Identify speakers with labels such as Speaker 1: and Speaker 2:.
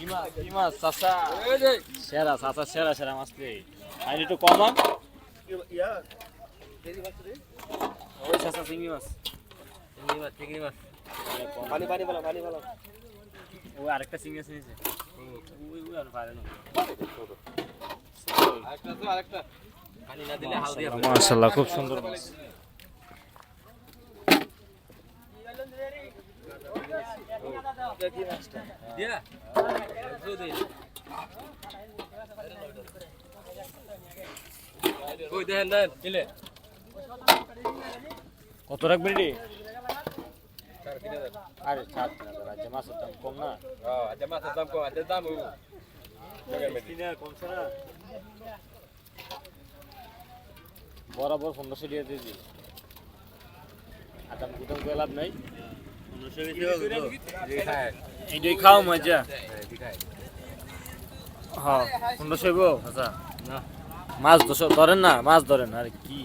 Speaker 1: কি মাছ চাচা সেরা চাচা সেরা সেরা মাছ রে আর একটু কমান ওই চাচা চিংড়ি মাছ
Speaker 2: পানি পানি বলা পানি বলা
Speaker 1: ওই আরেকটা চিংড়ি আছে নিচে ওই ওই আর পারে না
Speaker 2: আরেকটা তো আরেকটা পানি না দিলে হাল দিয়ে
Speaker 1: মাশাআল্লাহ খুব সুন্দর মাছ
Speaker 2: দিয়া কই দেন দেন কিলে
Speaker 1: কত রাখবে রে
Speaker 2: 4,000
Speaker 1: আরে 7,000 আজ মাছের দাম কম না
Speaker 2: আচ্ছা মাছের দাম কম আছে দাম
Speaker 1: কিনা কমছে না বরাবর 1500 টাকা দিয়ে দিই আদাম গুদাম করে লাভ নাই 1500 এটাই খাও মজা হ্যাঁ 1500 আচ্ছা না মাছ ধরেন না মাছ ধরেন আর কি